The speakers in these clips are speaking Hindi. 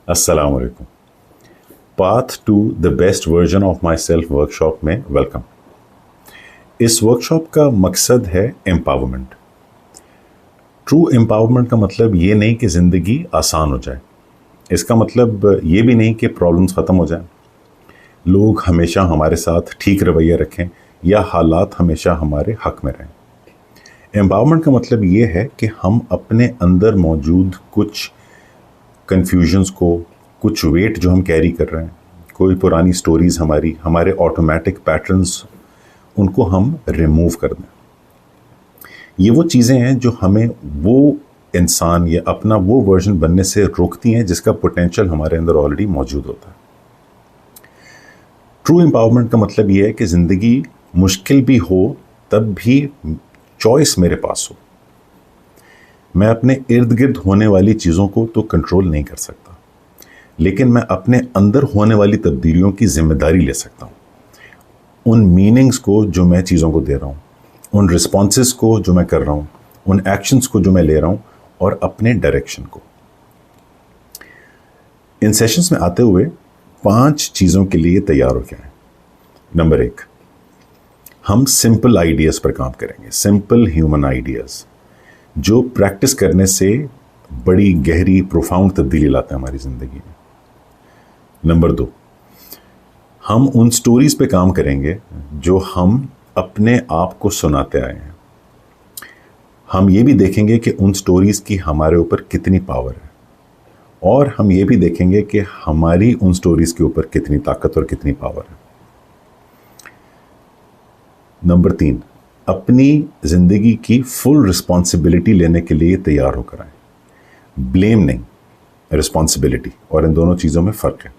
अस्सलाम वालेकुम। Path to the best version of my self workshop में वेलकम। इस वर्कशॉप का मकसद है एम्पावरमेंट। ट्रू एम्पावरमेंट का मतलब ये नहीं कि ज़िंदगी आसान हो जाए, इसका मतलब ये भी नहीं कि प्रॉब्लम्स ख़त्म हो जाएं, लोग हमेशा हमारे साथ ठीक रवैया रखें या हालात हमेशा हमारे हक़ में रहें। एम्पावरमेंट का मतलब ये है कि हम अपने अंदर मौजूद कुछ कन्फ्यूजन्स को, कुछ वेट जो हम कैरी कर रहे हैं, कोई पुरानी स्टोरीज़ हमारे ऑटोमेटिक पैटर्न्स, उनको हम रिमूव कर दें। ये वो चीज़ें हैं जो हमें वो इंसान या अपना वो वर्जन बनने से रोकती हैं जिसका पोटेंशियल हमारे अंदर ऑलरेडी मौजूद होता है। ट्रू एम्पावरमेंट का मतलब ये है कि ज़िंदगी मुश्किल भी हो तब भी चॉइस मेरे पास हो। मैं अपने इर्द गिर्द होने वाली चीज़ों को तो कंट्रोल नहीं कर सकता, लेकिन मैं अपने अंदर होने वाली तब्दीलियों की जिम्मेदारी ले सकता हूँ। उन मीनिंग्स को जो मैं चीज़ों को दे रहा हूँ, उन रिस्पॉन्सेस को जो मैं कर रहा हूँ, उन एक्शंस को जो मैं ले रहा हूँ, और अपने डायरेक्शन को। इन सेशंस में आते हुए 5 चीज़ों के लिए तैयार हो गए हैं। नंबर 1, हम सिंपल आइडियाज़ पर काम करेंगे, सिंपल ह्यूमन आइडियाज़ जो प्रैक्टिस करने से बड़ी गहरी प्रोफाउंड तब्दीली लाते हैं हमारी ज़िंदगी में। नंबर 2, हम उन स्टोरीज़ पे काम करेंगे जो हम अपने आप को सुनाते आए हैं। हम ये भी देखेंगे कि उन स्टोरीज़ की हमारे ऊपर कितनी पावर है, और हम ये भी देखेंगे कि हमारी उन स्टोरीज़ के ऊपर कितनी ताकत और कितनी पावर है। नंबर 3, अपनी ज़िंदगी की फुल रिस्पॉन्सिबिलिटी लेने के लिए तैयार होकर आए। ब्लेम नहीं, रिस्पॉन्सिबिलिटी, और इन दोनों चीज़ों में फ़र्क है।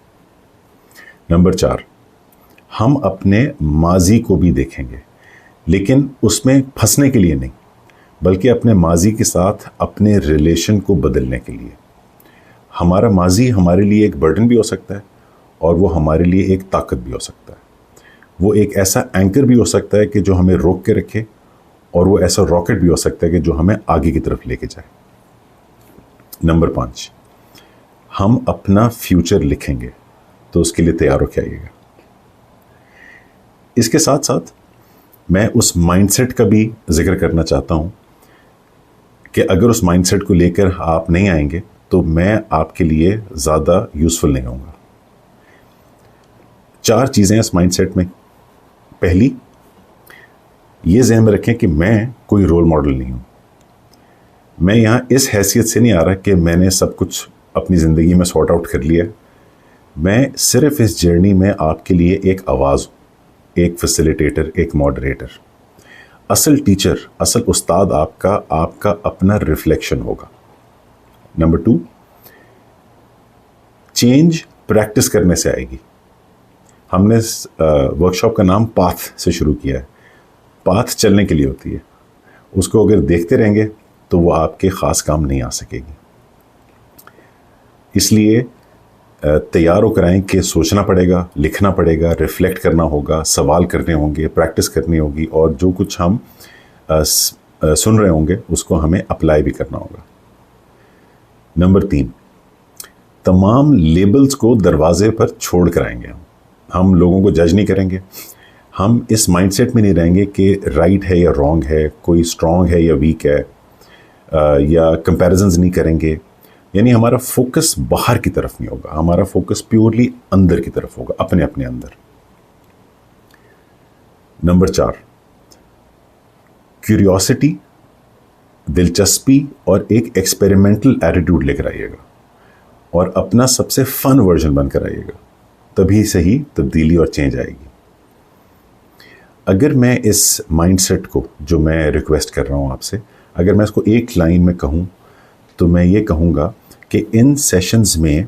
नंबर 4, हम अपने माजी को भी देखेंगे, लेकिन उसमें फंसने के लिए नहीं, बल्कि अपने माजी के साथ अपने रिलेशन को बदलने के लिए। हमारा माजी हमारे लिए एक बर्डन भी हो सकता है, और वो हमारे लिए एक ताकत भी हो सकता है। वो एक ऐसा एंकर भी हो सकता है कि जो हमें रोक के रखे, और वो ऐसा रॉकेट भी हो सकता है कि जो हमें आगे की तरफ लेके जाए। नंबर 5, हम अपना फ्यूचर लिखेंगे, तो उसके लिए तैयार होके आइएगा। इसके साथ साथ मैं उस माइंडसेट का भी जिक्र करना चाहता हूँ कि अगर उस माइंडसेट को लेकर आप नहीं आएंगे तो मैं आपके लिए ज़्यादा यूज़फुल नहीं होऊंगा। 4 चीज़ें हैं इस माइंडसेट में। पहली, ये ज़हन में रखें कि मैं कोई रोल मॉडल नहीं हूँ। मैं यहाँ इस हैसियत से नहीं आ रहा कि मैंने सब कुछ अपनी ज़िंदगी में सॉर्ट आउट कर लिया। मैं सिर्फ इस जर्नी में आपके लिए एक आवाज़ हूँ, एक फैसिलिटेटर, एक मॉडरेटर। असल टीचर, असल उस्ताद आपका अपना रिफ्लेक्शन होगा। नंबर 2, चेंज प्रैक्टिस करने से आएगी। हमने वर्कशॉप का नाम पाथ से शुरू किया है। पाथ चलने के लिए होती है, उसको अगर देखते रहेंगे तो वो आपके ख़ास काम नहीं आ सकेगी। इसलिए तैयार होकर आएँ कि सोचना पड़ेगा, लिखना पड़ेगा, रिफ्लेक्ट करना होगा, सवाल करने होंगे, प्रैक्टिस करनी होगी, और जो कुछ हम सुन रहे होंगे उसको हमें अप्लाई भी करना होगा। नंबर 3, तमाम लेबल्स को दरवाजे पर छोड़ कर आएंगे। हम लोगों को जज नहीं करेंगे। हम इस माइंडसेट में नहीं रहेंगे कि राइट है या रॉन्ग है, कोई स्ट्रॉन्ग है या वीक है, या कंपैरिजंस नहीं करेंगे। यानी हमारा फोकस बाहर की तरफ नहीं होगा, हमारा फोकस प्योरली अंदर की तरफ होगा, अपने अपने अंदर। नंबर 4, क्यूरियोसिटी, दिलचस्पी और एक एक्सपेरिमेंटल एटीट्यूड लेकर आइएगा, और अपना सबसे फन वर्जन बनकर आइएगा। तभी सही तब्दीली और चेंज आएगी। अगर मैं इस माइंडसेट को, जो मैं रिक्वेस्ट कर रहा हूँ आपसे, अगर मैं इसको एक लाइन में कहूँ तो मैं ये कहूँगा कि इन सेशंस में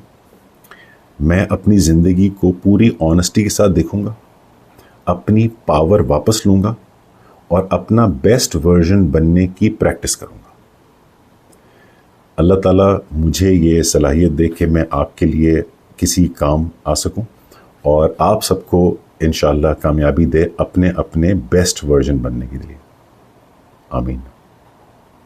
मैं अपनी ज़िंदगी को पूरी ऑनेस्टी के साथ देखूँगा, अपनी पावर वापस लूँगा, और अपना बेस्ट वर्जन बनने की प्रैक्टिस करूँगा। अल्लाह ताला मुझे ये सलाहियत दे कि मैं आपके लिए किसी काम आ सकूं, और आप सबको इंशाअल्लाह कामयाबी दे अपने अपने बेस्ट वर्जन बनने के लिए। आमीन।